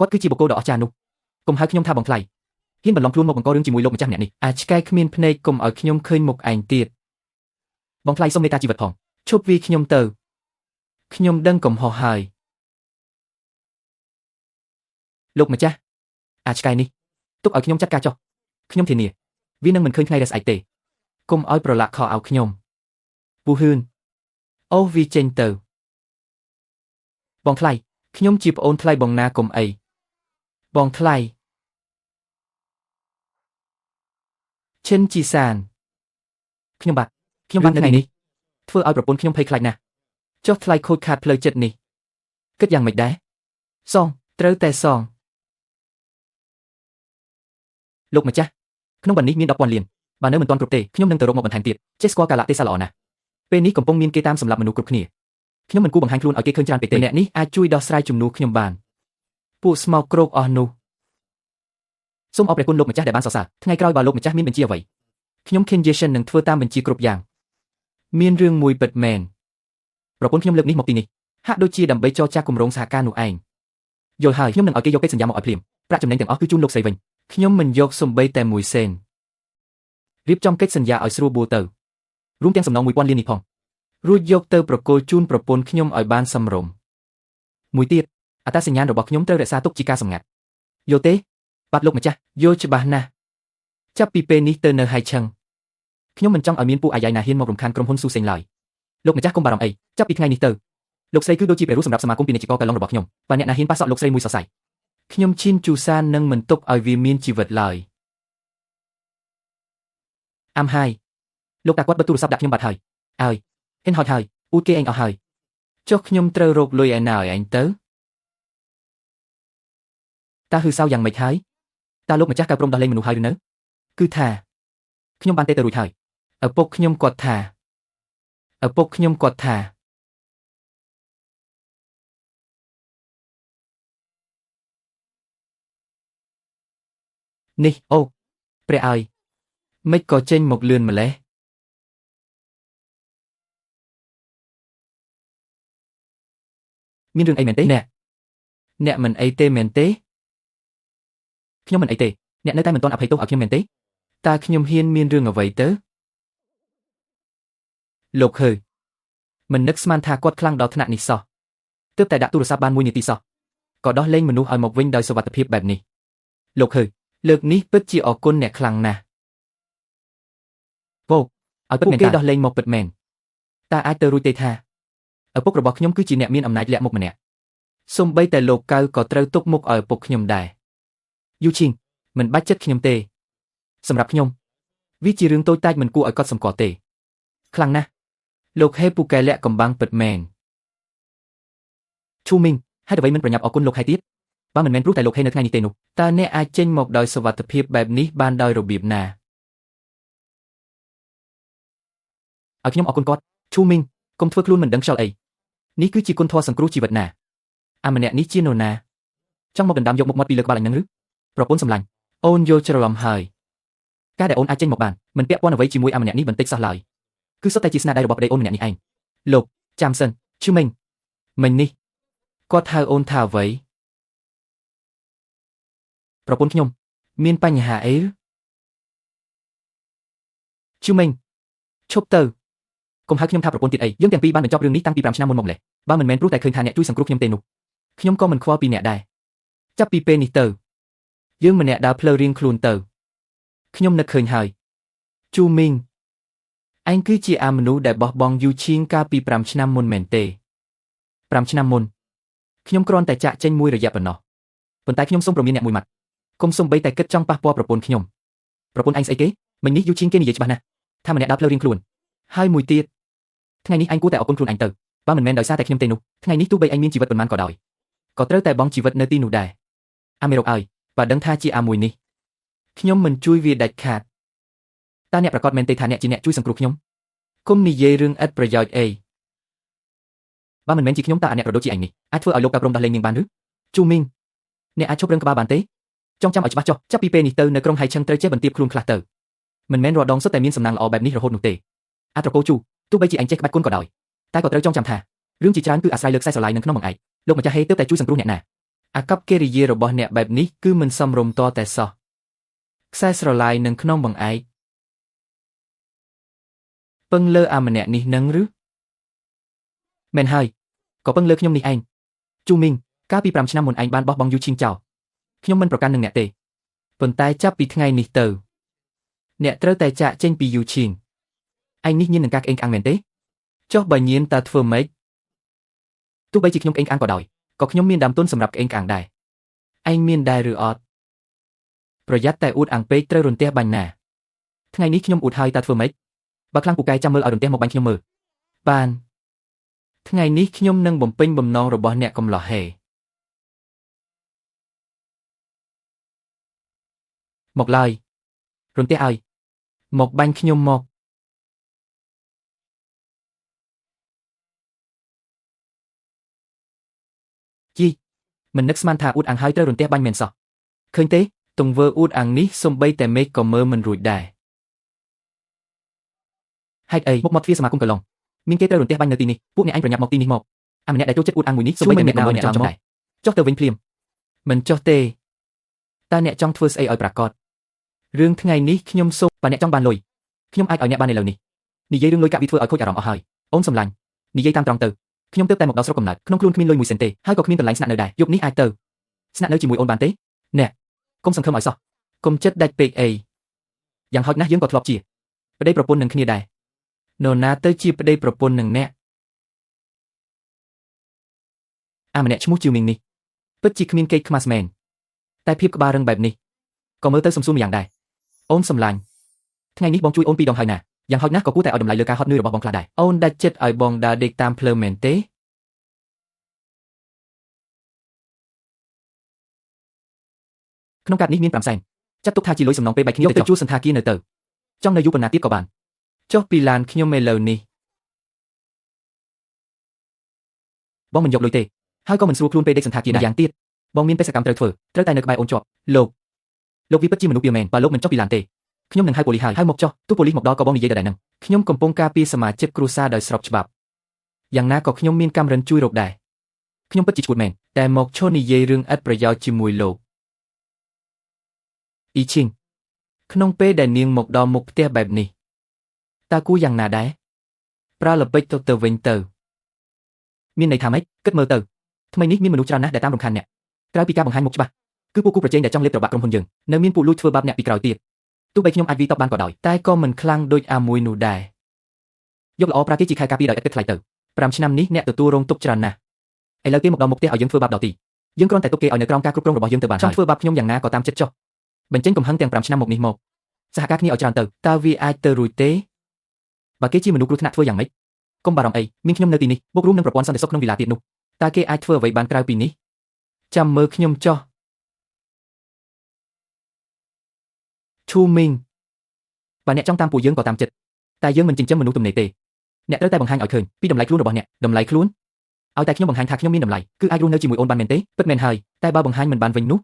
គាត់គឺជាបុគ្គលដ៏អស្ចារ្យនោះកុំហៅខ្ញុំថាបងថ្លៃហ៊ានបន្លំខ្លួនមកបង្ករឿងជាមួយលោកម្ចាស់ម្នាក់នេះឆ្កែគ្មានភ្នែកកុំឲ្យខ្ញុំឃើញមុខឯងទៀតបងថ្លៃសូមមេត្តាជីវិតផងឈប់វាខ្ញុំទៅខ្ញុំដឹងកំហុសហើយលោកម្ចាស់ឆ្កែនេះទុកឲ្យខ្ញុំចាត់ការចុះខ្ញុំធានាវានឹងមិនឃើញថ្ងៃរះស្អែកទេកុំឲ្យប្រឡាក់ខោឲ្យខ្ញុំពូហ៊ឿនអូវាចេញទៅបងថ្លៃខ្ញុំជាប្អូនថ្លៃបងណាកុំអីបងថ្លៃឈិនជីសានខ្ញុំបាទថ្ងៃនេះធ្វើឲ្យប្រពន្ធខ្ញុំភ័យខ្លាចណាស់ចុះថ្លៃខូចខាតផ្លូវចិត្តនេះគិតយ៉ាងម៉េចដែរសងត្រូវតែសងលោកម្ចាស់ក្នុងបណ្ឌនេះមាន 10,000 លានបើនៅមិនទាន់គ្រប់ទេខ្ញុំនឹងទៅរកមកបន្ថែមទៀតចេះស្គាល់កាលៈទេសៈល្អណាស់ពេលនេះកំពុងមានគេតាមសម្លាប់មនុស្សគ្រប់គ្នាខ្ញុំមិនគួរបង្ហាញខ្លួនឲ្យគេឃើញច្រើនពេកទេអ្នកនេះអាចជួយដោះស្រាយជំនួសខ្ញុំបានពួកស្មោកគ្រោកអស់នោះសូមអរព្រះគុណលោកម្ចាស់ដែលបានសរសើរថ្ងៃក្រោយបើលោកម្ចាស់មានបញ្ជាអ្វីខ្ញុំ Ken Jason នឹងធ្វើតាមបញ្ជាគ្រប់យ៉ាងមានរឿងមួយពិតមែនប្រពន្ធខ្ញុំលើកនេះមកទីនេះហាក់ដូចជាដើម្បីចរចាគម្រោងសហការនោះឯងយល់ហើយខ្ញុំនឹងឲ្យគេយកកិច្ចសន្យាមកឲ្យភ្លាមប្រាក់ចំណេញទាំងអស់គឺជូនលោកស្រីវិញខ្ញុំមិនយកសំបីតែ1សេនរៀបចំកិច្ចសន្យាឲ្យស្រួលបួលទៅរួមទាំងសំណង 1000 លាននេះផងរួចយកទៅប្រគល់ជូនប្រពន្ធខ្ញុំឲ្យបានសមរម្យមួយទៀតអត្តសញ្ញាណរបស់ខ្ញុំត្រូវរក្សាទុកជាការសម្ងាត់យល់ទេបាទលោកម្ចាស់យល់ច្បាស់ណាស់ចាប់ពីពេលនេះទៅនៅហៃឆឹងខ្ញុំមិនចង់ឲ្យមានពួកអាយ៉ៃណាហ៊ានមករំខានក្រុមហ៊ុនស៊ូសេងឡើយលោកម្ចាស់កុំបារម្ភអីចាប់ពីថ្ងៃនេះទៅលោកស្រីគឺដូចជាពេលរស់សម្រាប់សមាគមពាណិជ្ជករកៅឡុងរបស់ខ្ញុំបើអ្នកណាហ៊ានប៉ះសក់លោកស្រីមួយសរសៃខ្ញុំឈិនជូសាននឹងមិនទុកឲ្យវាមានជីវិតឡើយហើយលោកតាគាត់បិទទូរស័ព្ទដាក់ខ្ញុំបាត់ហើយហិនហោចហើយអ៊ូតគេឯងអស់ហើយចុះខ្ញុំត្រូវរកលុយឯណាឲ្យឯងទៅតើហឺសៅយ៉ាងម៉េចហើយតើលោកម្ចាស់កៅព្រមដោះលែងមនុស្សហើយឬនៅគឺថាខ្ញុំបានទេទៅរួចហើយឪពុកខ្ញុំគាត់ថានេះអូព្រះអើយមិនក៏ចេញមកលឿនម្លេះមានរឿងអីមែនទេអ្នកមិនអីទេមែនទេខ្ញុំមិនអីទេអ្នកនៅតែមិនទាន់អភ័យទោសឲ្យខ្ញុំមែនទេតើខ្ញុំហ៊ានមានរឿងអ្វីទៅលោកហឺមិននឹកស្មានថាគាត់ខ្លាំងដល់ថ្នាក់នេះសោះទើបតែដាក់ទូរស័ព្ទបាន1នាទីសោះក៏ដោះលែងមនុស្សឲ្យមកវិញដោយសុវត្ថិភាពបែបនេះលោកហឺលើកនេះពិតជាអរគុណអ្នកខ្លាំងណាស់ពួកគេដោះលែងមកពិតមែនតើអាចទៅរួចទេថាឪពុករបស់ខ្ញុំគឺជាអ្នកមានអំណាចលាក់មុខម្នាក់សូម្បីតែលោកកៅក៏ត្រូវទុកមុខឲ្យឪពុកខ្ញុំដែរយូឈីងមិនបាច់ចិត្តខ្ញុំទេសម្រាប់ខ្ញុំវាជារឿងតូចតាចមិនគួរឲ្យកត់សម្គាល់ទេខ្លាំងណាស់លោកហេពូកែលាក់កំបាំងពិតមែនឈូមីងហេតុអ្វីមិនប្រញាប់អរគុណលោកហេទៀតបើមិនមែនព្រោះតែលោកហេនៅថ្ងៃនេះទេនោះតើអ្នកអាចចេញមកដោយសុវត្ថិភាពបែបនេះបានដោយរបៀបណាឲ្យខ្ញុំអរគុណគាត់ឈូមីងកុំធ្វើខ្លួនមិនដឹងខ្យល់អីនេះគឺជាគុណធម៌សង្គ្រោះជីវិតណាម្នាក់នេះជានរណាចង់មកដណ្ដើមយកមុខមាត់ពីលើក្បាលអញនឹងឬប្រពន្ធសម្លាញ់អូនយល់ច្រឡំហើយការដែលអូនអាចចេញមកបានមិនពាក់ព័ន្ធអ្វីជាមួយម្នាក់នេះបន្តិចសោះឡើយគឺសុទ្ធតែជាស្នាដៃរបស់ប្តីអូនម្នាក់នេះឯងលោកចាំសិនឈឺមិញនេះគាត់ហៅអូនថាអ្វីប្រពន្ធខ្ញុំមានបញ្ហាអីឈឺមិញឈប់ទៅកុំហៅខ្ញុំថាប្រពន្ធទៀតអីយើងទាំងពីរបានបញ្ចប់រឿងនេះតាំងពី5ឆ្នាំមុនមកម្លេះបើមិនមែនព្រោះតែឃើញថាអ្នកជួយសង្គ្រោះខ្ញុំទេនោះខ្ញុំក៏មិនខ្វល់ពីអ្នកដែរចាប់ពីពេលនេះទៅយើងម្នាក់ដើរផ្លូវរៀងខ្លួនទៅខ្ញុំនឹកឃើញហើយជូមីងឯងគឺជាមនុស្សដែលបោះបង់យូឈីងកាលពី5ឆ្នាំមុនមែនទេ5ឆ្នាំមុនខ្ញុំគ្រាន់តែចាក់ចេញមួយរយៈប៉ុណ្ណោះប៉ុន្តែខ្ញុំសូមព្រមានអ្នកមួយម៉ាត់កុំសូម្បីតែគិតចង់ប៉ះពាល់ប្រពន្ធខ្ញុំប្រពន្ធឯងស្អីគេមិញនេះយូឈីងគេនិយាយច្បាស់ណាស់ថាម្នាក់ដើរផ្លូវរៀងខ្លួនហើយមួយទៀតថ្ងៃនេះឯងគួរតែអរគុណខ្លួនឯងទៅបើមិនមែនដោយសារតែខ្ញុំទេនោះថ្ងៃនេះទោះបីឯងមានជីវិតប៉ុន្មានក៏ដោយក៏ត្រូវតែបង់ជីវិតនៅទីនោះដែរមេរោគអើយបើដឹងថាជាមួយនេះខ្ញុំមិនជួយវាដាច់ខាតតើអ្នកប្រកាសមែនទេថាអ្នកជាអ្នកជួយសង្គ្រោះខ្ញុំគុំនិយាយរឿងឥតប្រយោជន៍អីបើមិនមែនជាខ្ញុំតើអ្នកក៏ដូចជាឯងនេះអាចធ្វើឲ្យលោកកៅព្រមដោះលែងនាងបានឬជូមីងអ្នកអាចឈប់រឹងក្បាលបានទេចង់ចាំឲ្យច្បាស់ចុះចាប់ពីពេលនេះទៅនៅក្រុងហៃឆឹងត្រូវចេះបន្ទាបខ្លួនខ្លះទៅមិនមែនរាល់ដងសុទ្ធតែមានសំណាងល្អបែបនេះរហូតនោះទេអាត្រកូជូទោះបីជាឯងចេះក្បាច់គុណក៏ដោយតែក៏ត្រូវចងចាំថារឿងជាច្រើនគឺអាស្រ័យលើខ្សែស្រឡាយនៅក្នុងបង្អែកលោកម្ចាស់ហេទើបតែជួយសង្គ្រោះអ្នកណា អាកប្បកិរិយារបស់អ្នកបែបនេះគឺមិនសមរម្យតតែសោះខ្សែស្រឡាយនឹងក្នុងបង្អែកពឹងលើអាម្នាក់នេះនឹងឬមែនហើយក៏ពឹងលើខ្ញុំនេះឯងជូមីងកាលពី5ឆ្នាំមុនឯងបានបោះបង់យូឈីងចោលខ្ញុំមិនប្រកាន់នឹងអ្នកទេប៉ុន្តែចាប់ពីថ្ងៃនេះទៅអ្នកត្រូវតែចាកចេញពីយូឈីងឯងនេះញៀននឹងការក្អេងក្អាងមែនទេចុះបើញៀនតើធ្វើម៉េចទោះបីជាខ្ញុំក្អេងក្អាងក៏ដោយក៏ខ្ញុំមានដើមទុនសម្រាប់ក្អេងក្អាងដែរឯងមានដែរឬអត់ប្រយ័ត្នតែអួតអាំងពេកត្រូវរន្ទះបាញ់ណាថ្ងៃនេះខ្ញុំអួតហើយតើធ្វើម៉េចបើខ្លាំងពូកែចាំមើលឲ្យរន្ទះមកបាញ់ខ្ញុំមើលបានថ្ងៃនេះខ្ញុំនឹងបំពេញបំណងរបស់អ្នកកំឡោះហេមកឡើយរន្ទះឲ្យមកបាញ់ខ្ញុំមកជីមិននឹកស្មានថាអួតអាំងហើយត្រូវរន្ទះបាញ់មែនសោះឃើញទេទង្វើអួតអាំងនេះសំបីតែមេឃក៏មើលមិនរួចដែរហេតុអីមុខមាត់ទ្វារសមាគមកន្លងមានគេត្រូវរន្ទះបាញ់នៅទីនេះពួកអ្នកឯងប្រញាប់មកទីនេះមកអាម្នាក់ដែលចូលចិត្តអួតអាំងមួយនេះសំបីតែអ្នកក៏មើលអ្នកចង់ចុះដែរចុះទៅវិញភ្លាមមិនចុះទេតើអ្នកចង់ធ្វើស្អីឲ្យប្រាកដរឿងថ្ងៃនេះខ្ញុំសូមបើអ្នកចង់បានលុយខ្ញុំអាចឲ្យអ្នកបានឥឡូវនេះនិយាយរឿងលុយកាក់វាធ្វើឲ្យខូចអារម្មណ៍អស់ហើយអូនសំឡាញ់និយាយតាមត្រង់ទៅខ្ញុំទើបតែមកដល់ស្រុកកំណើតក្នុងខ្លួនគ្មានលុយមួយសេនទេហើយក៏គ្មានកន្លែងស្នាក់នៅដែរយប់នេះអាចទៅស្នាក់នៅជាមួយអូនបានទេអ្នកកុំសង្ឃឹមឲ្យសោះកុំចិត្តដាច់ពេកអីយ៉ាងហោចណាស់យើងក៏ធ្លាប់ជាប្តីប្រពន្ធនឹងគ្នាដែរនរណាទៅជាប្តីប្រពន្ធនឹងអ្នកអាម្នាក់ឈ្មោះជឿមីងនេះពិតជាគ្មានកេរ្តិ៍ខ្មាស់មែនតែភាពក្បាលរឹងបែបនេះក៏មើលទៅសំសួរម្យ៉ាងដែរអូនសំឡាញ់ថ្ងៃនេះបងជួយអូនពីរដងហើយណាយ៉ាងហោចណាស់ក៏គួរតែឲ្យតម្លៃលើការហត់នឿយរបស់បងខ្លះដែរអូនដាច់ចិត្តឲ្យបងដើរដេកតាមផ្លូវមែនទេក្នុងកាតនេះមាន5សែនចាត់ទុកថាជាលុយសំណងពេលបែកគ្នាទៅជួលសន្តាគារនៅទៅចង់នៅយូរប៉ុណ្ណាទៀតក៏បានចុះពីឡានខ្ញុំឥឡូវនេះបងមិនយកលុយទេហើយក៏មិនស្រួលខ្លួនពេលដេកសន្តាគារដែរយ៉ាងទៀតបងមានបេសកកម្មត្រូវធ្វើត្រូវតែនៅក្បែរអូនជាប់លោកវាពិតជាមនុស្សវាមែនបើលោកមិនចុះពីឡានទេខ្ញុំនឹងហៅប៉ូលីសហើយមកចុះទោះប៉ូលីសមកដល់ក៏បងនិយាយដដែលនឹងខ្ញុំកំពុងការពារសមាជិកគ្រួសារដោយស្របច្បាប់យ៉ាងណាក៏ខ្ញុំមានកម្មរិនជួយរកដែរខ្ញុំពិតជាឈួតមែនតែមកឈរនិយាយរឿងឥតប្រយោជន៍ជាមួយលោកអ៊ីឈីងក្នុងពេលដែលនាងមកដល់មុខផ្ទះបែបនេះតើគួរយ៉ាងណាដែរប្រើល្បិចទៅវិញទៅមានន័យថាម៉េចគិតមើលទៅថ្មីនេះមានមនុស្សច្រើនណាស់ដែលតាមរំខានអ្នកក្រៅពីការបង្ហាញមុខច្បាស់គឺពួកគូប្រជែងដែលចង់លេបត្របាក់ក្រុមហ៊ុនយើងនៅមានពួកលួចធ្វើបាបអ្នកពីក្រោយទៀតទោះបីខ្ញុំអាចវីតបបានក៏ដោយតែក៏មិនខ្លាំងដូចអាមួយនោះដែរយកល្អប្រាគេជាខែការពារដោយឥតគិតថ្លៃទៅ5ឆ្នាំនេះអ្នកទទួលរងទុកច្រើនណាស់ឥឡូវគេមកដល់មុខផ្ទះឲ្យយើងធ្វើបាបដល់ទីយើងគ្រាន់តែទុកគេឲ្យនៅក្រោមការគ្រប់គ្រងរបស់យើងទៅបានហើយចង់ធ្វើបាបខ្ញុំយ៉ាងណាក៏តាមចិត្តចុះបញ្ចេញកំហឹងទាំង5ឆ្នាំមកនេះមកសហការគ្នាឲ្យច្រើនទៅតើវាអាចទៅរួចទេបើគេជាមនុស្សគ្រោះថ្នាក់ធ្វើយ៉ាងម៉េចកុំបារម្ភអីមានខ្ញុំនៅទីនេះបូករួមនឹងប្រព័ន្ធសន្តិសុខក្នុងវិឡាទៀតនោះតើគេអាចធ្វើអ្វីបានក្រៅពីនេះចាំមើលខ្ញុំចុះឈូមីងបើអ្នកចង់តាមពួកយើងក៏តាមចិត្តតែយើងមិនចិញ្ចឹមមនុស្សទំនេរទេអ្នកត្រូវតែបង្ហាញឲ្យឃើញពីតម្លៃខ្លួនរបស់អ្នកតម្លៃខ្លួនឲ្យតែខ្ញុំបង្ហាញថាខ្ញុំមានតម្លៃគឺអាចរស់នៅជាមួយអូនបានមែនទេពិតមែនហើយតែបើបង្ហាញមិនបានវិញនោះ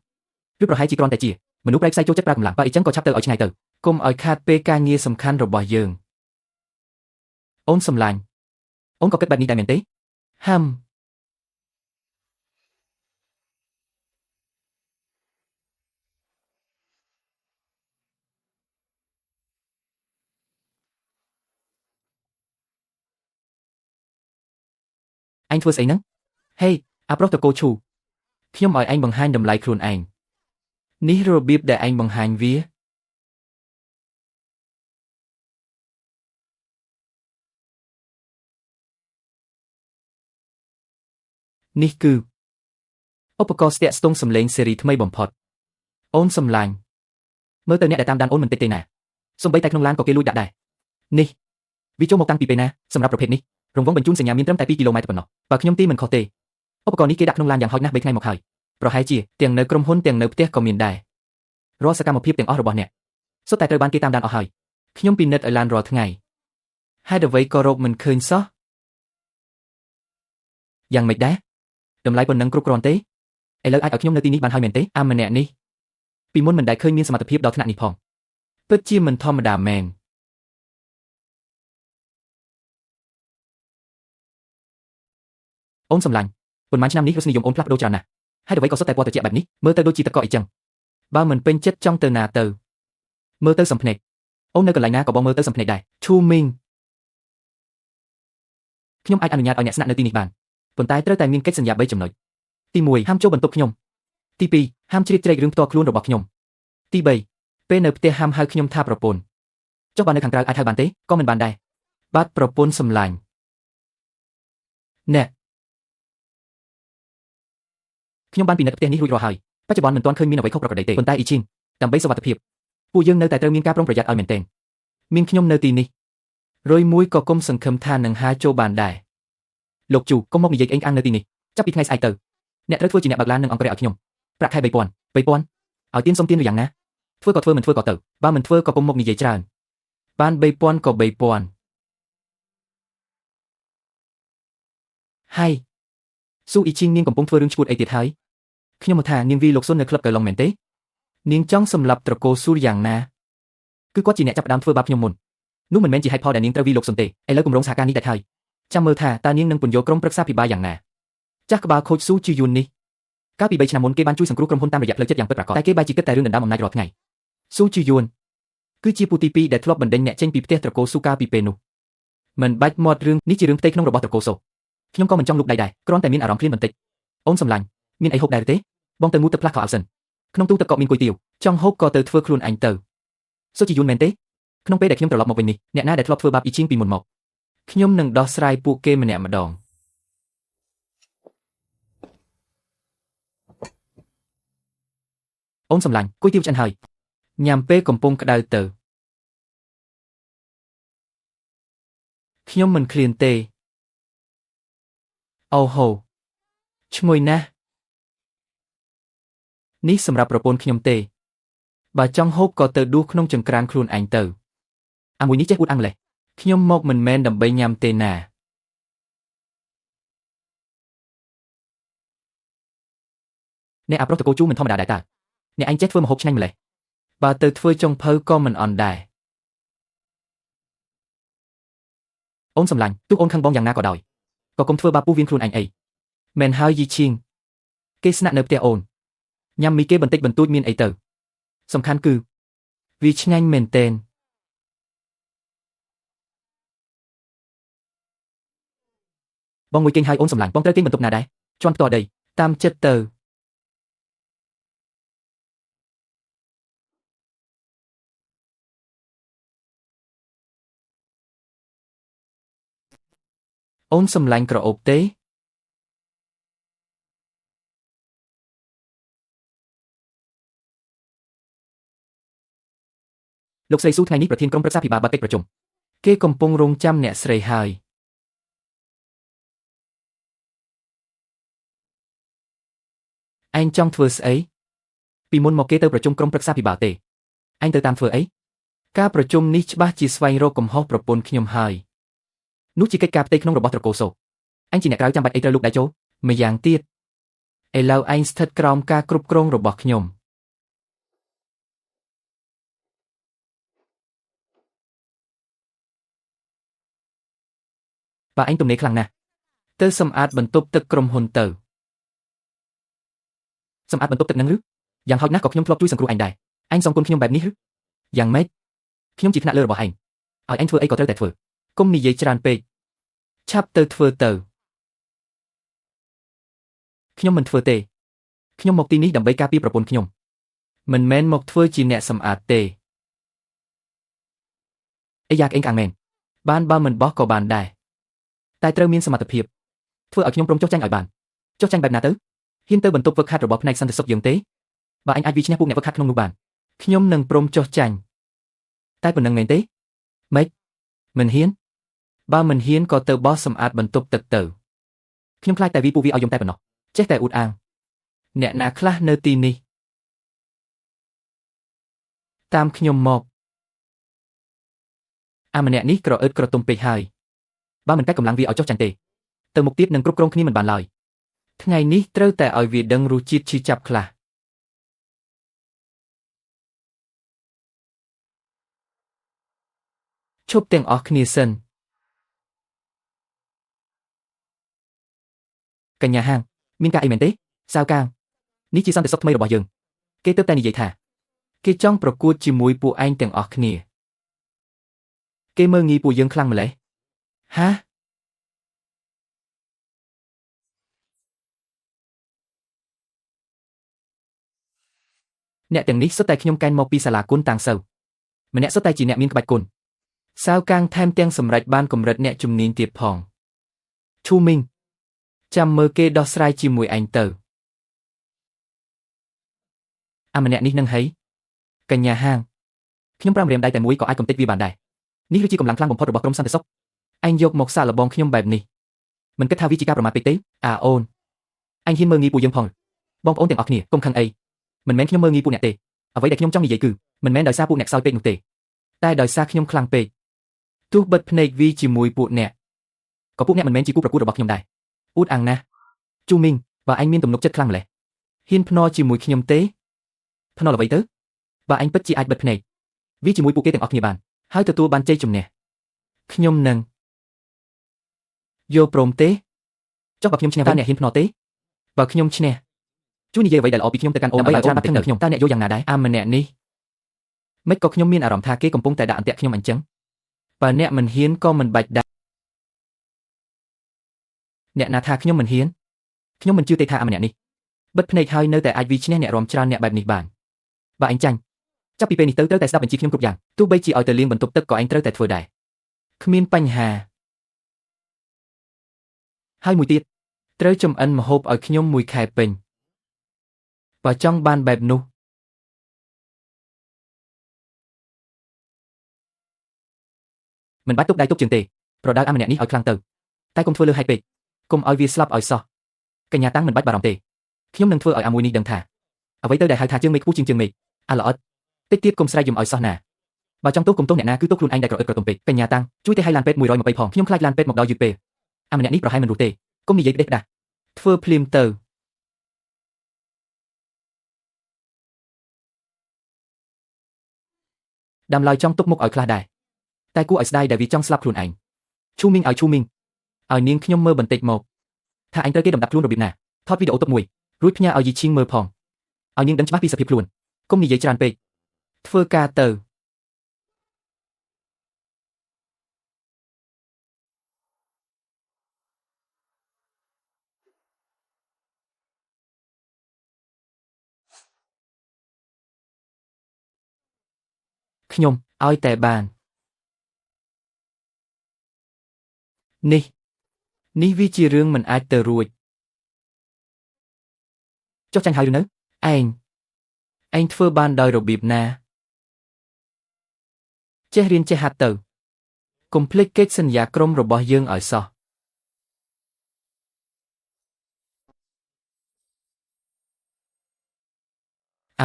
វាប្រហែលជាគ្រាន់តែជាមនុស្សប្រែខ្សែចូលចិត្តប្រើកម្លាំងបើអីចឹងក៏ឆាប់ទៅឲ្យឆ្ងាយទៅកុំឲ្យខាតពេលការងារសំខាន់របស់យើងអូនសំឡាញ់អូនក៏គិតបែបនេះដែរមែនទេហាំអញធ្វើស្អីហ្នឹងហេអាប្រុសតកូឈូខ្ញុំឲ្យឯងបង្ហាញតម្លៃខ្លួនឯងនេះរបៀបដែលឯងបង្ហាញវានេះគឺឧបករណ៍ស្ទាក់ស្ទង់សំឡេងស៊េរីថ្មីបំផុតអូនសំឡាញ់មើលទៅអ្នកដែលតាមដានអូនមិនតិចទេណាសំបីតែក្នុងឡានក៏គេលួចដាក់ដែរនេះវាចូលមកតាំងពីពេលណាសម្រាប់ប្រភេទនេះរង្វង់បញ្ជូនសញ្ញាមានត្រឹមតែ2គីឡូម៉ែត្រប៉ុណ្ណោះបើខ្ញុំទីមិនខុសទេឧបករណ៍នេះគេដាក់ក្នុងឡានយ៉ាងហោចណាស់3ថ្ងៃមកហើយប្រហែលជាទាំងនៅក្រុមហ៊ុនទាំងនៅផ្ទះក៏មានដែររាល់សកម្មភាពទាំងអស់របស់អ្នកសុទ្ធតែត្រូវបានគេតាមដានអស់ហើយខ្ញុំពិនិត្យឲ្យឡានរាល់ថ្ងៃហេតុអ្វីក៏រកមិនឃើញសោះយ៉ាងម៉េចដែរតម្លៃប៉ុណ្ណឹងគ្រប់គ្រាន់ទេឥឡូវអាចឲ្យខ្ញុំនៅទីនេះបានហើយមែនទេអាម្នាក់នេះពីមុនមិនដែលឃើញមានសមត្ថភាពដល់ថ្នាក់នេះផងពិតជាមិនធម្មតាមែនអូនសំឡាញ់ប៉ុន្មានឆ្នាំនេះរសនិយមអូនផ្លាស់ប្ដូរច្រើនណាស់ Haiអ្វីក៏សុទ្ធតែពណ៌ត្រជាក់បែបនេះមើលទៅដូចជាទឹកកកអីចឹងបើមិនពេញចិត្តចង់ទៅណាទៅមើលទៅសំភ្នែកអូននៅកន្លែងណាក៏បងមើលទៅសំភ្នែកដែរឈូមីងខ្ញុំអាចអនុញ្ញាតឲ្យអ្នកស្នាក់នៅទីនេះបានប៉ុន្តែត្រូវតែមានកិច្ចសន្យា3ចំណុចទី1ហាមចូលបន្ទប់ខ្ញុំទី2ហាមជ្រៀតជ្រែករឿងផ្ទាល់ខ្លួនរបស់ខ្ញុំទី3ពេលនៅផ្ទះហាមហៅខ្ញុំថាប្រពន្ធចុះបើនៅខាងក្រៅអាចហៅបានទេក៏មិនបានដែរបាទប្រពន្ធសម្លាញ់អ្នកខ្ញុំបានពិនិត្យផ្ទះនេះរួចរាល់ហើយបច្ចុប្បន្នមិនទាន់ឃើញមានអ្វីខុសប្រក្រតីទេប៉ុន្តែអ៊ីជីងដើម្បីសុវត្ថិភាពពួកយើងនៅតែត្រូវមានការប្រុងប្រយ័ត្នឲ្យមែនទែនមានខ្ញុំនៅទីនេះរុយមួយក៏គុំសង្ឃឹមថានឹងហាចូលបានដែរលោកជូកុំមកនិយាយអេងអាងនៅទីនេះចាប់ពីថ្ងៃស្អែកទៅអ្នកត្រូវធ្វើជាអ្នកបើកឡាននិងអង្គរៈឲ្យខ្ញុំប្រាក់ខែ3000ឲ្យទៀនសុំទៀនឬយ៉ាងណាធ្វើក៏ធ្វើមិនធ្វើក៏ទៅបើមិនធ្វើក៏កុំមកនិយាយច្រើនបាន3000ក៏3000ហើយស៊ូអ៊ីជីងនាងកំពុងធ្វើរឿងឈួតអីទៀតហើយខ្ញុំមកថានាងវីលោកសុននៅក្លឹបកៅឡុងមែនទេនាងចង់សម្លាប់ត្រកូលស៊ូយ៉ាងណាគឺគាត់ជាអ្នកចាប់ផ្ដើមធ្វើបាបខ្ញុំមុននោះមិនមែនជាហេតុផលដែលនាងត្រូវវីលោកសុនទេឥឡូវគម្រោងសហការនេះដាច់ហើយចាំមើលថាតើនាងនឹងពន្យល់ក្រុមប្រឹក្សាភិបាលយ៉ាងណាចាស់ក្បាលខូចស៊ូជីយួននេះកាលពី3ឆ្នាំមុនគេបានជួយសង្គ្រោះក្រុមហ៊ុនតាមរយៈផ្លូវចិត្តយ៉ាងពិតប្រាកដតែគេបែរជាគិតតែរឿងដណ្ដើមអំណាចរាល់ថ្ងៃស៊ូជីយួនគឺជាពូទី2ដែលធ្លាប់បណ្ដេញអ្នកចេញពីផ្ទះត្រកូលស៊ូកាលពីពេលនោះមិនបាច់មាត់រឿងនេះជារឿងផ្ទៃក្នុងរបស់ត្រកូលសូខ្ញុំក៏មិនចង់លុកដៃដែរគ្រាន់តែមានអារម្មណ៍ឃ្លានបន្តិចអូនសម្លាញ់មានអីហូបដែរទេបងទៅងូតទឹកផ្លាស់ខោអាវសិនក្នុងទូទឹកក៏មានគុយទាវចង់ហូបក៏ទៅធ្វើខ្លួនឯងទៅសូជីយួនមែនទេក្នុងពេលដែលខ្ញុំត្រឡប់មកវិញនេះអ្នកណាដែលធ្លាប់ធ្វើបាបអ៊ីជីងពីមុនមកខ្ញុំនឹងដោះស្រាយពួកគេម្នាក់ម្ដងអូនសម្លាញ់គុយទាវឆ្អិនហើយញ៉ាំពេលកំពុងក្តៅទៅខ្ញុំមិនឃ្លានទេអូហូឈ្ងុយណាស់នេះសម្រាប់ប្រពន្ធខ្ញុំទេបើចង់ហូបក៏ទៅដួសក្នុងចង្ក្រានខ្លួនឯងទៅអាមួយនេះចេះអួតអាំងម្លេះខ្ញុំមកមិនមែនដើម្បីញ៉ាំទេណាអ្នកអាប្រុសតកូជូមិនធម្មតាដែរតើអ្នកឯងចេះធ្វើម្ហូបឆ្ងាញ់ម្លេះបើទៅធ្វើចុងភៅក៏មិនអន់ដែរអូនសម្លាញ់ទោះអូនខឹងបងយ៉ាងណាក៏ដោយក៏កុំធ្វើបាបពូវៀនខ្លួនឯងអីមែនហើយយីឈៀងគេស្នាក់នៅផ្ទះអូនញ៉ាំមីគេបន្តិចបន្តួចមានអីទៅសំខាន់គឺវាឆ្ងាញ់មែនទែនបងមួយគេងហើយអូនសម្លាញ់បងត្រូវគេងបន្ទប់ណាដែរជាន់ផ្ទាល់ដីតាមចិត្តទៅអូនសម្លាញ់ក្រអូបទេលោកស្រីស៊ូថ្ងៃនេះប្រធានក្រុមប្រឹក្សាភិបាលបើកកិច្ចប្រជុំគេកំពុងរងចាំអ្នកស្រីហើយឯងចង់ធ្វើស្អីពីមុនមកគេទៅប្រជុំក្រុមប្រឹក្សាភិបាលទេឯងទៅតាមធ្វើអីការប្រជុំនេះច្បាស់ជាស្វែងរកកំហុសប្រពន្ធខ្ញុំហើយនោះជាកិច្ចការផ្ទៃក្នុងរបស់ត្រកូលសូអញជាអ្នកក្រៅចាំបាច់អីត្រូវលូកដៃចូលម្យ៉ាងទៀតឥឡូវឯងស្ថិតក្រោមការគ្រប់គ្រងរបស់ខ្ញុំបើឯងទំនេរខ្លាំងណាស់ទៅសម្អាតបន្ទប់ទឹកក្រុមហ៊ុនទៅសម្អាតបន្ទប់ទឹកនឹងឬយ៉ាងហោចណាស់ក៏ខ្ញុំធ្លាប់ជួយសង្គ្រោះឯងដែរឯងសងគុណខ្ញុំបែបនេះឬយ៉ាងម៉េចខ្ញុំជាថ្នាក់លើរបស់ឯងឲ្យឯងធ្វើអីក៏ត្រូវតែធ្វើកុំនិយាយច្រើនពេកឆាប់ទៅធ្វើទៅខ្ញុំមិនធ្វើទេខ្ញុំមកទីនេះដើម្បីការពារប្រពន្ធខ្ញុំមិនមែនមកធ្វើជាអ្នកសម្អាតទេអីយ៉ាកអេងអាងមែនបានបើមិនបោះក៏បានដែរតែត្រូវមានសមត្ថភាពធ្វើឲ្យខ្ញុំព្រមចុះចាញ់ឲ្យបានចុះចាញ់បែបណាទៅហ៊ានទៅបន្ទប់ហ្វឹកហាត់របស់ផ្នែកសន្តិសុខយើងទេបើអញអាចវាយឈ្នះពួកអ្នកហ្វឹកហាត់ក្នុងនោះបានខ្ញុំនឹងព្រមចុះចាញ់តែប៉ុណ្្នឹងមែនទេម៉េចមិនហ៊ានបើមិនហ៊ានក៏ទៅបោះសម្អាតបន្ទប់ទឹកទៅខ្ញុំខ្លាចតែវាពួកវាឲ្យយំតែប៉ុណ្ណោះចេះតែអួតអាងអ្នកណាខ្លះនៅទីនេះតាមខ្ញុំមកអាម្នាក់នេះក្រអឺតក្រទុំពេកហើយបើមិនកាច់កម្លាំងវាឲ្យចុះចាញ់ទេទៅមុខទៀតនឹងគ្រប់គ្រងគ្នាមិនបានឡើយថ្ងៃនេះត្រូវតែឲ្យវាដឹងរសជាតិឈឺចាប់ខ្លះឈប់ទាំងអស់គ្នាសិនកញ្ញាហាងមានការអីមែនទេសៅកាង នេះជាសន្តិសុខថ្មីរបស់យើងគេទើបតែនិយាយថាគេចង់ប្រកួតជាមួយពួកឯងទាំងអស់គ្នាគេមើលងាយពួកយើងខ្លាំងម្ល៉េះហាអ្នកទាំងនេះសុទ្ធតែខ្ញុំកេណ្ឌមកពីសាលាគុនតាំងសូវម្នាក់សុទ្ធតែជាអ្នកមានក្បាច់គុនសាវកាងថែមទាំងសម្រេចបានកម្រិតអ្នកជំនាញទៀតផងឈូមីងចាំមើលគេដោះស្រាយជាមួយឯងទៅម្នាក់នេះនឹងហីកញ្ញាហាងខ្ញុំប្រាំរៀមដៃតែមួយក៏អាចកំទេចវាបានដែរនេះគឺជាកម្លាំងខ្លាំងបំផុតរបស់ក្រុមសន្តិសុខឯងយកមកសាកល្បងខ្ញុំបែបនេះមិនគិតថាវាជាការប្រមាថពេកទេអូនអញហ៊ានមើលងាយពួកយើងផងបងប្អូនទាំងអស់គ្នាកុំខឹងអីមិនមែនខ្ញុំមើលងាយពួកអ្នកទេអ្វីដែលខ្ញុំចង់និយាយគឺមិនមែនដោយសារពួកអ្នកខ្សោយពេកនោះទេតែដោយសារខ្ញុំខ្លាំងពេកទោះបិទភ្នែកវីជាមួយពួកអ្នកក៏ពួកអ្នកមិនមែនជាគូប្រកួតរបស់ខ្ញុំដែរអ៊ូតអាំងណាជូមីងបើអញមានទំនុកចិត្តខ្លាំងម្ល៉េះហ៊ានភ្នាល់ជាមួយខ្ញុំទេភ្នាល់អ្វីទៅបើអញពិតជាអាចបិទភ្នែកវីជាមួយពួកគេទាំងអស់គ្នាបានហើយទទួលបានជ័យជំនះខ្ញុំនឹងយកព្រមទេចុះបើខ្ញុំឈ្នះតើអ្នកហ៊ានភ្នាល់ទេបើខ្ញុំឈ្នះជួយនិយាយអ្វីដែលល្អពីខ្ញុំទៅកាន់អូនដើម្បីឲ្យអូនបាត់ធឹងនឹងខ្ញុំតើអ្នកយល់យ៉ាងណាដែរម្នាក់នេះមិនក៏ខ្ញុំមានអារម្មណ៍ថាគេកំពុងតែដាក់អន្ទាក់ខ្ញុំអញ្ចឹងបើអ្នកមិនហ៊ានក៏មិនបាច់ដាក់អ្នកណាថាខ្ញុំមិនហ៊ានខ្ញុំមិនជឿទេថាម្នាក់នេះបិទភ្នែកហើយនៅតែអាចវាឈ្នះអ្នករំច្រើនអ្នកបែបនេះបានបើអញចាញ់ចាប់ពីពេលនេះទៅត្រូវតែស្ដាប់បញ្ជាខ្ញុំគ្រប់យ៉ាងទោះបីជាឲ្យទៅលាងបន្ទប់ទឹកក៏អញត្រូវតែធ្វើដែរគ្មានបញ្ហាហើយមួយទៀតត្រូវចំអិនម្ហូបឲ្យខ្ញុំមួយខែពេញបើចង់បានបែបនោះមិនបាច់ទុកដៃទុកជើងទេប្រដៅម្នាក់នេះឲ្យខ្លាំងទៅតែកុំធ្វើលើហេតុពេកកុំឲ្យវាស្លាប់ឲ្យសោះកញ្ញាតាំងមិនបាច់បារម្ភទេខ្ញុំនឹងធ្វើឲ្យមួយនេះដឹងថាអ្វីទៅដែលហៅថាជើងមេឃខ្ពស់ជាងជើងមេឃល្អិតតិចទៀតកុំស្រែកយំឲ្យសោះណាបើចង់ទោសកុំទោសអ្នកណាគឺទោសខ្លួនឯងដែលក្រអឹតក្រទមពេកកញ្ញាតាំងជួយទេឲ្យឡានពេទ្យ120ផងខ្ញុំខ្លាចឡានពេទ្យមកដល់យឺតពេកម្នាក់នេះប្រហែលមិនរស់ទេកុំនិយាយផ្ដេសផ្ដាស់ធ្វើភ្លាមទៅដាំឡើយចង់ទុកមុខឲ្យខ្លះដែរតែគួរឲ្យស្ដាយដែលវាចង់ស្លាប់ខ្លួនឯងឈូមីងឲ្យនាងខ្ញុំមើលបន្តិចមកថាអញត្រូវគេដំដាប់ខ្លួនរបៀបណាថតវីដេអូទុកមួយរួចផ្ញើឲ្យយីឈីងមើលផងឲ្យនាងដឹងច្បាស់ពីសភាពខ្លួនកុំនិយាយច្រើនពេកធ្វើការទៅខ្ញុំឲ្យតែបាននេះវាជារឿងមិនអាចទៅរួចចុះចាញ់ហើយឬនៅឯងធ្វើបានដោយរបៀបណាចេះរៀនចេះហាត់ទៅកុំភ្លេចកិច្ចសន្យាក្រុមរបស់យើងឲ្យសោះ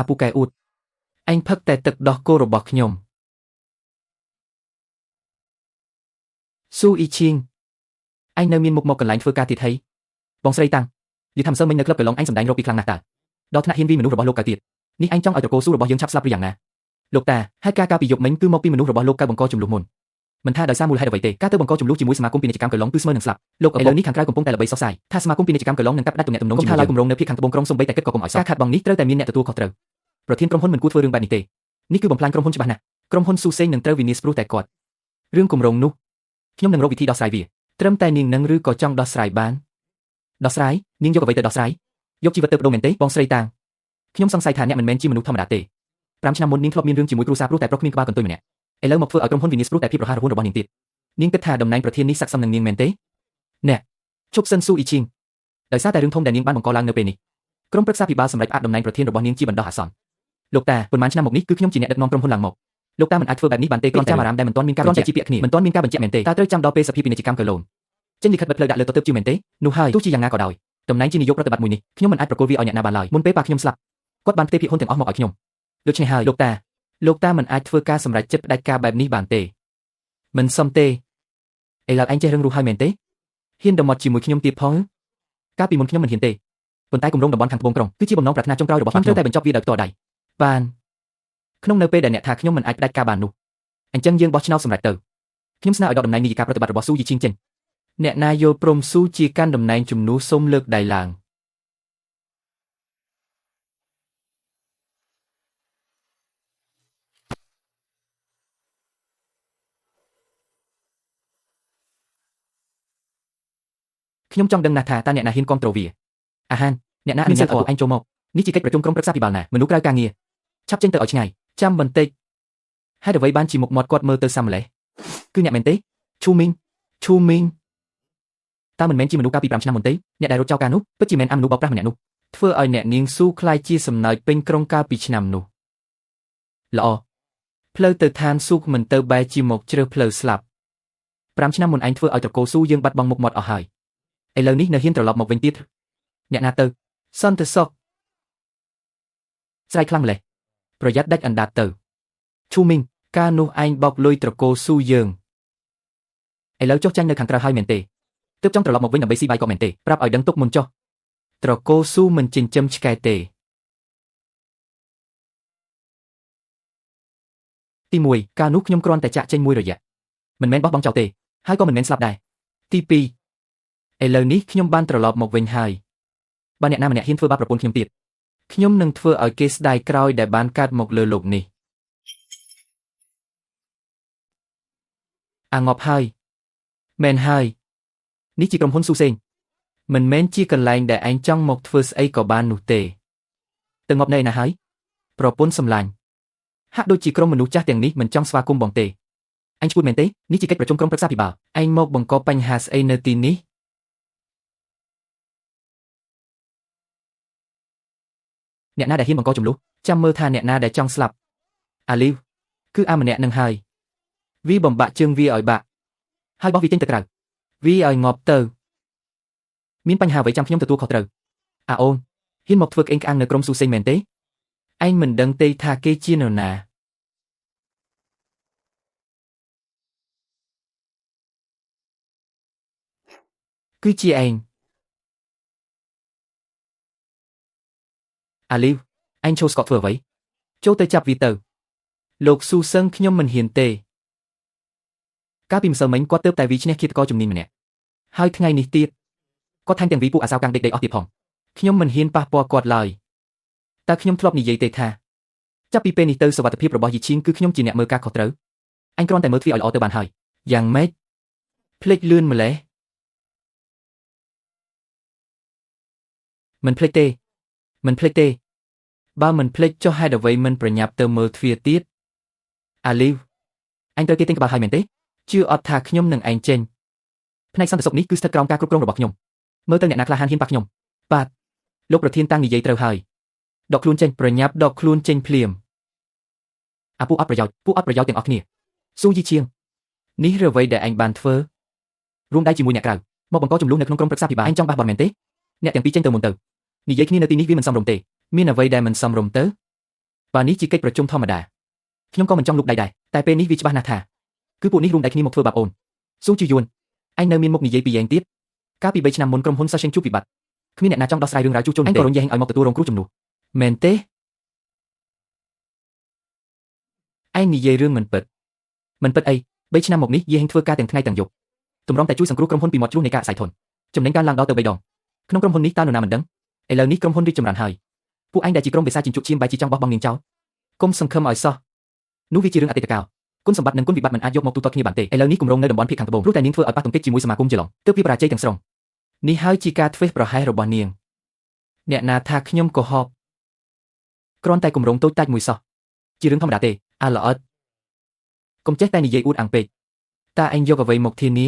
ពូកែអ៊ូតឯងផឹកតែទឹកដោះគោរបស់ខ្ញុំស៊ូអ៊ីឈីងឯងនៅមានមុខមកកន្លែងធ្វើការទៀតហីបងស្រីតាំងនិយាយថាម្សិលមិញនៅក្លឹបកន្លងអញសម្ដែងរកពីខ្លាំងណាស់តើដល់ថ្នាក់ហ៊ានវីមនុស្សរបស់លោកកៅទៀតនេះអញចង់ឲ្យត្រកូលស៊ូរបស់យើងឆាប់ស្លាប់ឬយ៉ាងណាលោកតាហេតុការពីយប់មិញគឺមកពីមនុស្សរបស់លោកកៅបង្កចំនួនមុនមិនថាដោយសារមូលហេតុអ្វីទេការទៅបង្កចំនួនជាមួយសមាគមពាណិជ្ជកម្មកន្លងគឺស្មើនឹងស្លាប់លោកឥឡូវនេះខាងក្រៅកំពុងតែល្បីសុសសាយថាសមាគមពាណិជ្ជកម្មកន្លងនឹងកាត់ផ្ដាច់ទំនាក់ទំនងជាមួយយើងគំរោងនៅភាគខាងត្បូងក្រុងសូម្បីតែគិតក៏កុំឲ្យសោះការខាត់បងនេះត្រូវតែមានអ្នកទទួលខុសត្រូវប្រធានក្រុមហ៊ុនមិនគួរធ្វើរឿងបែបនេះទេនេះគឺបំផ្លាញក្រុមហ៊ុនច្បាស់ណាស់ក្រុមហ៊ុនស៊ូសេងនឹងត្រូវវិនាសព្រោះតែគាត់រឿងគម្រោងនោះខ្ញុំនឹងរកវិធីដោះស្រាយវាត្រឹមតែនាងនឹងឬក៏ចង់ដោះស្រាយបានដោះស្រាយនាងយកអ្វីទៅដោះស្រាយយកជីវិតទៅបដូរមែនទេបងស្រីតាំងខ្ញុំសង្ស័យថាអ្នកមិនមែនជាមនុស្សធម្មតាទេ5ឆ្នាំមុននាងធ្លាប់មានរឿងជាមួយគ្រូសាព្រោះតែប្រុសគ្មានក្បាលកន្ទុយម្នាក់ឥឡូវមកធ្វើឲ្យក្រុមហ៊ុនវិនាសព្រោះតែភាពរហ័សរហួនរបស់នាងទៀតនាងគិតថាតំណែងប្រធាននេះស័ក្តិសមនឹងនាងមែនទេអ្នកជប់សិនស៊ូអ៊ីឈីងដោយសារតែរឿងធំដែលនាងបានបង្កឡើងនៅពេលនេះក្រុមប្រឹក្សាភិបាលសម្រេចផ្អាកតំណែងប្រធានរបស់នាងជាបណ្ដោះអាសន្នលោកតាប៉ុន្មានឆ្នាំមកនេះគឺខ្ញុំជាអ្នកដឹកនាំក្រុមហ៊ុនឡើងមកលោកតាមិនអាចធ្វើបែបនេះបានទេគ្រាន់តែអារ៉ាមដែលមិនទាន់មានការបញ្ជាក់ជាពាក្យគ្នាមិនទាន់មានការបញ្ជាក់មែនទេតើត្រូវចាំដល់ពេលសភាពាណិជ្ជកម្មកើឡូនចេញលិខិតបិទផ្លូវដាក់លើទទឹបជាមែនទេនោះហើយទោះជាយ៉ាងណាក៏ដោយតំណែងជានាយកប្រតិបត្តិមួយនេះខ្ញុំមិនអាចប្រគល់វាឲ្យអ្នកណាបានឡើយមុនពេលប៉ាខ្ញុំស្លាប់គាត់បានផ្ទេរភាគហ៊ុនទាំងអស់មកឲ្យខ្ញុំដូច្នេះហើយលោកតាមិនអាចធ្វើការសម្រេចចិត្តផ្ដាច់ការបែបនេះបានទេមិនសមទេឥឡូវឯងចេះរឹងរូសហើយមែនទេហ៊ានដំណត់ជាមួយខ្ញុំទៀតផងកាលពីមុនខ្ញុំមិនហ៊ានទេប៉ុន្តែគម្រោងតំបន់ខាងត្បូងក្រុងគឺជាបំណងប្រាថ្នាចុងក្រោយរបស់ខ្ញុំត្រូវតែបញ្ចប់វាដោយផ្ទាល់ដៃបានក្នុងនៅពេលដែលអ្នកថាខ្ញុំមិនអាចផ្ដាច់ការបាននោះអញ្ចឹងយើងបោះឆ្នោតសម្រេចទៅខ្ញុំស្នើឲ្យដកតំណែងនាយិកាប្រតិបត្តិរបស់ស៊ូយីឈីងចេញអ្នកណាយល់ព្រមស៊ូជាកាន់តំណែងជំនួសសូមលើកដៃឡើង ខ្ញុំចង់ដឹងណាស់ថាតើអ្នកណាហ៊ានគ្រប់គ្រងវាអាហានអ្នកណាអនុញ្ញាតឲ្យពួកឯងចូលមកនេះជាកិច្ចប្រជុំក្រុមប្រឹក្សាភិបាលណាមនុស្សក្រៅការងារឆាប់ចេញទៅឲ្យឆ្ងាយចាំបន្តិចហេតុអ្វីបានជាមុខមាត់គាត់មើលទៅសាំម្លេះគឺអ្នកមែនទេឈូមីងតើមិនមែនជាមនុស្សកាលពី5ឆ្នាំមុនទេអ្នកដែលរត់ចោលការនោះពិតជាមែនអាមនុស្សបោកប្រាស់ម្នាក់នោះធ្វើឲ្យអ្នកនាងស៊ូខ្លាយជាសំណើចពេញក្រុងកាលពីឆ្នាំនោះល្អផ្លូវទៅឋានស៊ូមិនទៅបែរជាមកជ្រើសផ្លូវស្លាប់5ឆ្នាំមុនឯងធ្វើឲ្យត្រកូលស៊ូយើងបាត់បង់មុខមាត់អស់ហើយឥឡូវនេះនៅហ៊ានត្រឡប់មកវិញទៀតអ្នកណាទៅសន្តិសុខស្រែកខ្លាំងម្លេះប្រយ័ត្នដាច់អណ្ដាតទៅឈូមីងការនោះឯងបោកលុយត្រកូលស៊ូយើងឥឡូវចុះចាញ់នៅខាងក្រៅហើយមែនទេទើបចង់ត្រឡប់មកវិញដើម្បីស៊ីបាយក៏មែនទេប្រាប់ឲ្យដឹងទុកមុនចុះត្រកូលស៊ូមិនចិញ្ចឹមឆ្កែទេទី1ការនោះខ្ញុំគ្រាន់តែចាក់ចេញមួយរយៈមិនមែនបោះបង់ចោលទេហើយក៏មិនមែនស្លាប់ដែរទី2ឥឡូវនេះខ្ញុំបានត្រឡប់មកវិញហើយបើអ្នកណាម្នាក់ហ៊ានធ្វើបាបប្រពន្ធខ្ញុំទៀតខ្ញុំនឹងធ្វើឲ្យគេស្ដាយក្រោយដែលបានកើតមកលើលោកនេះអាងប់ហើយមែនហើយនេះជាក្រុមហ៊ុនស៊ូសេងមិនមែនជាកន្លែងដែលឯងចង់មកធ្វើស្អីក៏បាននោះទេទៅងប់នៅឯណាហើយប្រពន្ធសម្លាញ់ហាក់ដូចជាក្រុមមនុស្សចាស់ទាំងនេះមិនចង់ស្វាគមន៍បងទេអញឈួតមែនទេនេះជាកិច្ចប្រជុំក្រុមប្រឹក្សាភិបាលឯងមកបង្កបញ្ហាស្អីនៅទីនេះអ្នកណាដែលហ៊ានបង្កចំនួនចាំមើលថាអ្នកណាដែលចង់ស្លាប់អាលីវគឺអាម្នាក់នឹងហើយវាបំបាក់ជើងវាឲ្យបាក់ហើយបោះវាចេញទៅក្រៅវាឲ្យងាប់ទៅមានបញ្ហាអ្វីចាំខ្ញុំទទួលខុសត្រូវអាអូនហ៊ានមកធ្វើក្អេងក្អាងនៅក្រុមស៊ូសេងមែនទេឯងមិនដឹងទេថាគេជានរណាគឺជាឯងអាលីវឯងចូលស្កតធ្វើអ្វីចូលទៅចាប់វាទៅលោកស៊ូសឹងខ្ញុំមិនហ៊ានទេកាលពីម្សិលមិញគាត់ទើបតែវាឈ្នះឃាតករជំនាញម្នាក់ហើយថ្ងៃនេះទៀតគាត់ថែមទាំងវាពួកអាសាវកាំងដេកអស់ទៀតផងខ្ញុំមិនហ៊ានប៉ះពាល់គាត់ឡើយតើខ្ញុំធ្លាប់និយាយទេថាចាប់ពីពេលនេះទៅសុវត្ថិភាពរបស់យីឈៀងគឺខ្ញុំជាអ្នកមើលការខុសត្រូវអញគ្រាន់តែមើលទ្វារឲ្យល្អទៅបានហើយយ៉ាងម៉េចភ្លេចលឿនម្លេះមិនភ្លេចទេបើមិនភ្លេចចុះហេតុអ្វីមិនប្រញាប់ទៅមើលទ្វារទៀតអាលីវអញត្រូវគេទិញក្បាលហើយមែនទេជឿអត់ថាខ្ញុំនឹងឯងចេញផ្នែកសន្តិសុខនេះគឺស្ថិតក្រោមការគ្រប់គ្រងរបស់ខ្ញុំមើលទៅអ្នកណាក្លាហានហ៊ានប៉ះខ្ញុំបាទលោកប្រធានតាំងនិយាយត្រូវហើយដកខ្លួនចេញប្រញាប់ដកខ្លួនចេញភ្លាមអាពួកអត់ប្រយោជន៍ទាំងអស់គ្នាស៊ូយីឈៀងនេះឬអ្វីដែលឯងបានធ្វើរួមដៃជាមួយអ្នកក្រៅមកបង្កចំនួននៅក្នុងក្រុមប្រឹក្សាភិបាលឯងចង់បះបោរមែនទេអ្នកទាំងពីរចេញទៅមុនទៅនិយាយគ្នានៅទីនេះវាមិនសមរម្យទេមានអ្វីដែលមិនសមរម្យទៅបើនេះជាកិច្ចប្រជុំធម្មតាខ្ញុំក៏មិនចង់លូកដៃដែរតែពេលនេះវាច្បាស់ណាស់ថាគឺពួកនេះរួមដៃគ្នាមកធ្វើបាបអូនស៊ូជីយួនឯងនៅមានមុខនិយាយពីយ៉ាងទៀតកាលពី3ឆ្នាំមុនក្រុមហ៊ុនសាសេងជួបវិបត្តិគ្មានអ្នកណាចង់ដោះស្រាយរឿងរ៉ាវជួសជុលទេឯងក៏រុញយែងឲ្យមកទទួលរងគ្រោះជំនួសមែនទេឯងនិយាយរឿងមិនពិតអី3ឆ្នាំមកនេះយេហេងធ្វើការទាំងថ្ងៃទាំងយប់ទម្រាំតែជួយសង្គ្រោះក្រុមហ៊ុនពីមាត់ជ្រោះនៃការអាស្រ័យធនចំណេញការឡើងដល់ទៅ3ដងក្នុងក្រុមហ៊ុននេះតើនរណាមិនដឹងឥឡូវនេះក្រុមហ៊ុនរីកចម្រើនហើយពួកឯងដែលជាក្រុមវិសាជិនជក់ឈាមបែរជាចង់បោះបង់នាងចោលកុំសង្ឃឹមឲ្យសោះនោះវាជារឿងអតីតកាលគុណសម្បត្តិនិងគុណវិបត្តិមិនអាចយកមកទូទាត់គ្នាបានទេឥឡូវនេះគម្រោងនៅតំបន់ភាគខាងត្បូងព្រោះតែនាងធ្វើឲ្យប៉ះទង្គិចជាមួយសមាគមជាឡុងទើបវាបរាជ័យទាំងស្រុងនេះហើយជាការធ្វេសប្រហែសរបស់នាងអ្នកណាថាខ្ញុំកុហកគ្រាន់តែគម្រោងតូចតាចមួយសោះជារឿងធម្មតាទេអាល្អិតកុំចេះតែនិយាយអួតអាងពេកតើឯងយកអ្វីមកធានា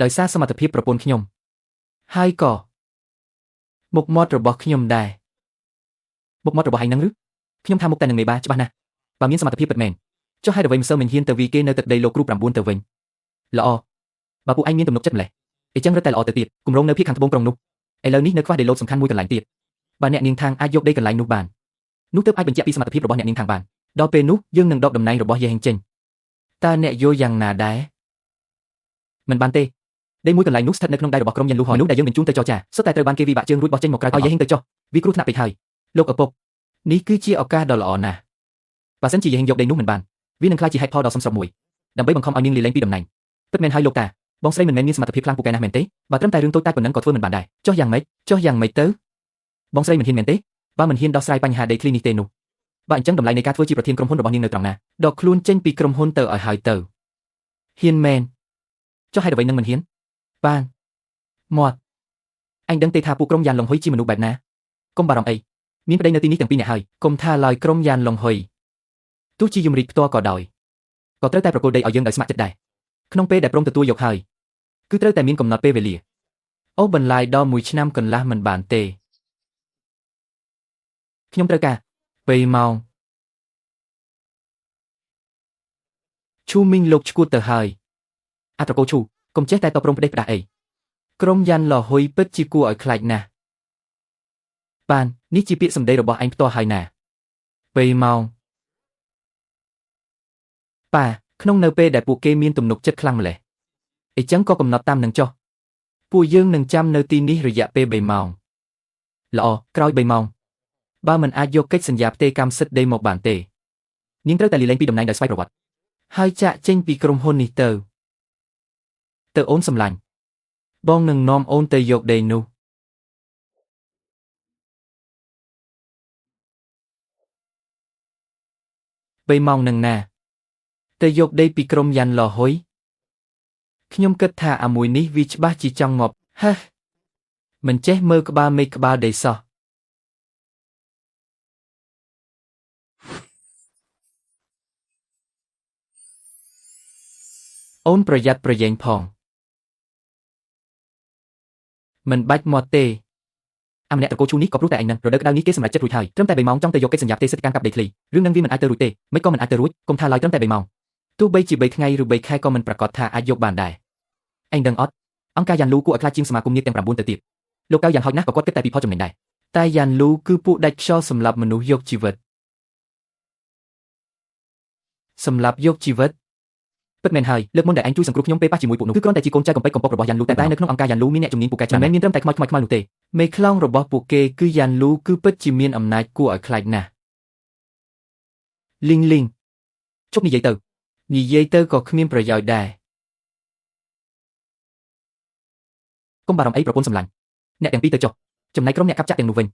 ដោយសារសមត្ថភាពប្រពន្ធខ្ញុំហើយក៏មុខមាត់របស់ខ្ញុំដែរមុខមាត់របស់ឯងនឹងឬខ្ញុំថាមុខតែនឹងមេបាច្បាស់ណាស់បើមានសមត្ថភាពពិតមែនចុះហេតុអ្វីម្សិលមិញហ៊ានទៅវាគេនៅទឹកដីលោកគ្រូ9ទៅវិញល្អបើពួកឯងមានទំនុកចិត្តម្លេះអញ្ចឹងរឹតតែល្អទៅទៀតគម្រោងនៅភាគខាងត្បូងក្រុងនោះឥឡូវនេះនៅខ្វះដីឡូតសំខាន់មួយកន្លែងទៀតបើអ្នកនាងທາງអាចយកដីកន្លែងនោះបាននោះទើបអាចបញ្ជាក់ពីសមត្ថភាពរបស់អ្នកនាងທາງបានដល់ពេលនោះយើងនឹងដកតំណែងរបស់យេហេងចេញតើអ្នកយល់យ៉ាងណាដែរមិនបានទេដីមួយកន្លែងនោះស្ថិតនៅក្នុងដៃរបស់ក្រុមយិនលូហយនោះដែលយើងបញ្ជូនទៅចរចាសុទ្ធតែត្រូវបានគេវិបាកជើងរួចបោះចេញមកក្រៅឲ្យយេហេងទៅចុះវាគ្រោះថ្នាក់ពេកហើយលោកឪពុកនេះគឺជាឱកាសដ៏ល្អណាស់បើសិនជាយេហេងយកដីនោះមិនបានវានឹងក្លាយជាហេតុផលដ៏សំស្របមួយដើម្បីបង្ខំឲ្យនាងលាលែងពីតំណែងពិតមែនហើយលោកតាបងស្រីមិនមែនមានសមត្ថភាពខ្លាំងពូកែណាស់មែនទេបើត្រឹមតែរឿងតូចតាចប៉ុណ្ណឹងក៏ធ្វើមិនបានដែរចុះយ៉ាងម៉េចទៅបងស្រីមិនហ៊ានមែនទេបើមិនហ៊ានដោះស្រាយបញ្ហាដីធ្លីនេះទេនោះបើអញ្ចឹងតម្លៃនៃការធ្វើជាប្រធានក្រុមហ៊ុនរបស់នាងនៅត្រង់ណាដកខ្លួនចេញពីក្រុមហ៊ុនទៅឲ្យហើយទៅហ៊ានមែនចុះហេតុអ្វីនឹងមិនហ៊ានបាន Mọt. Anhដឹងទេថាពួកក្រុមយ៉ានឡុងហ៊ុយជាមនុស្សបែបណាកុំបារម្ភអីមានប្តីនៅទីនេះទាំងពីរនាក់ហើយកុំថាឡើយក្រុមយ៉ានឡុងហ៊ុយទោះជាយមរាជផ្ទាល់ក៏ដោយក៏ត្រូវតែប្រគល់ដីឲ្យយើងដោយស្ម័គ្រចិត្តដែរក្នុងពេលដែលព្រមទទួលយកហើយគឺត្រូវតែមានកំណត់ពេលវេលាអូបន្លាយដល់1ឆ្នាំកន្លះមិនបានទេខ្ញុំត្រូវការ2ម៉ោងឈូមីងលោកឈួតទៅហើយអាត្រកូឈូកុំចេះតែតព្រមផ្ដេសផ្ដាស់អីក្រុមយ៉ាន់ឡហ៊ុយពិតជាគួរឲ្យខ្លាចណាស់បាននេះជាពាក្យសម្ដីរបស់ឯងផ្ទាល់ហើយណា2ម៉ោងប៉ាក្នុងនៅពេលដែលពួកគេមានទំនុកចិត្តខ្លាំងម្ល៉េះអញ្ចឹងក៏កំណត់តាមនឹងចុះពួកយើងនឹងចាំនៅទីនេះរយៈពេល3ម៉ោងល្អក្រោយ3ម៉ោងបើមិនអាចយកកិច្ចសន្យាផ្ទេរកម្មសិទ្ធិដីមកបានទេនាងត្រូវតែលាលែងពីតំណែងដោយស្វ័យប្រវត្តិហើយចាក់ចេញពីក្រុមហ៊ុននេះទៅអូនសម្លាញ់បងនឹងនាំអូនទៅយកដីនោះ3ម៉ោងនឹងណាទៅយកដីពីក្រុមយ៉ាន់ឡហ៊ុយខ្ញុំគិតថាអាមួយនេះវាច្បាស់ជាចង់ងាប់ហេះមិនចេះមើលក្បាលមេឃក្បាលដីសោះអូនប្រយ័ត្នប្រយែងផងមិនបាច់មកទេម្នាក់ត្រកូលឈូនេះក៏ព្រោះតែឯងនឹងរដូវក្តៅនេះគេសម្រេចចិត្តរួចហើយត្រឹមតែ3ម៉ោងចង់ទៅយកកិច្ចសន្យាផ្ទេរសិទ្ធិកម្មកាប់ដីធ្លីរឿងនឹងវាមិនអាចទៅរួចទេមិនក៏មិនអាចទៅរួចកុំថាឡើយត្រឹមតែ3ម៉ោងទោះបីជា3ថ្ងៃឬ3ខែក៏មិនប្រកាសថាអាចយកបានដែរឯងដឹងអត់អង្គការយ៉ាន់លូគួរឲ្យខ្លាចជាងសមាគមញាតិទាំង9ទៅទៀតលោកកៅយ៉ាងហោចណាស់ក៏គាត់គិតតែពីផលចំណេញដែរតែយ៉ាន់លូគឺពួកដាច់ខ្យល់សម្រាប់មនុស្សយកជីវិតសម្រាប់យកជីវិតពិតមែនហើយលើកមុនដែលឯងជួយសង្គ្រោះខ្ញុំពេលប៉ះជាមួយពួកនោះគឺគ្រាន់តែជាកូនចៅកំប៉ិចកំប៉ុករបស់យ៉ាន់លូតែនៅក្នុងអង្គការយ៉ាន់លូមានអ្នកជំនាញពូកែច្រើនមិនមែនមានត្រឹមតែខ្មោចនោះទេមេខ្លោងរបស់ពួកគេគឺយ៉ាន់លូគឺពិតជាមានអំណាចគួរឲ្យខ្លាចណាស់លីងជប់និយាយទៅក៏គ្មានប្រយោជន៍ដែរកុំបារម្ភអីប្រពន្ធសម្លាញ់អ្នកទាំងពីរទៅចុះចំណែកក្រុមអ្នកកាប់ចាក់ទាំងនោះវិញ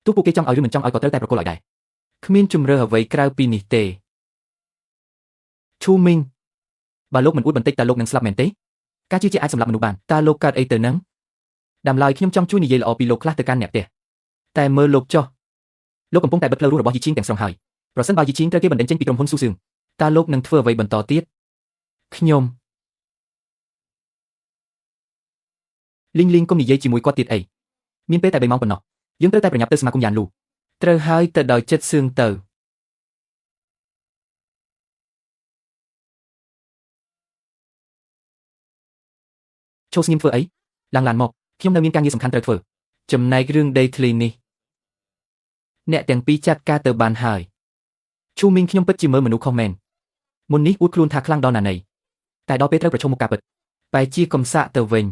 ទោះពួកគេចង់ឲ្យឬមិនចង់ឲ្យក៏ត្រូវតែប្រគល់ឲ្យដែរគ្មានជំរឿអ្វីក្រៅពីនេះទេឈូមីងបើលោកមិនអួតបន្តិចតើលោកនឹងស្លាប់មែនទេការជឿជាក់អាចសម្លាប់មនុស្សបានតើលោកកើតអីទៅនឹងដើមឡើយខ្ញុំចង់ជួយនិយាយល្អពីលោកខ្លះទៅកាន់អ្នកផ្ទះតែមើលលោកចុះលោកកំពុងតែបិទផ្លូវរស់របស់យីជីងទាំងស្រុងហើយប្រសិនបើយីជីងត្រូវគេបណ្តេញចេញពីក្រុមហ៊ុនស៊ូសឿងតើលោកនឹងធ្វើអ្វីបន្តទៀតខ្ញុំលីងកុំនិយាយជាមួយគាត់ទៀតអីមានពេលតែ3ម៉ោងប៉ុណ្ណោះយើងត្រូវតែប្រញាប់ទៅសមាគមយ៉ានលូត្រូវហើយទៅដោយចិត្តសឿងទៅឈោស្ងៀមធ្វើអីឡើងឡានមកខ្ញុំនៅមានការងារសំខាន់ត្រូវធ្វើចំណែករឿងដីធ្លីនេះអ្នកទាំងពីរចាត់ការទៅបានហើយឈូមីងខ្ញុំពិតជាមើលមនុស្សខុសមែនមុននេះអួតខ្លួនថាខ្លាំងដល់ណាណីតែដល់ពេលត្រូវប្រឈមមុខការពិតបែរជាកំសាកទៅវិញ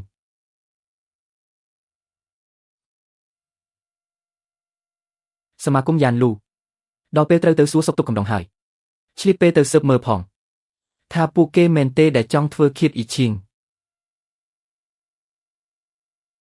សមាគមយ៉ានលូដល់ពេលត្រូវទៅសួរសុខទុក្ខកំដងហើយឆ្លៀតពេលទៅស៊ើបមើលផងថាពួកគេមែនទេដែលចង់ធ្វើឃាតអ៊ីឈីង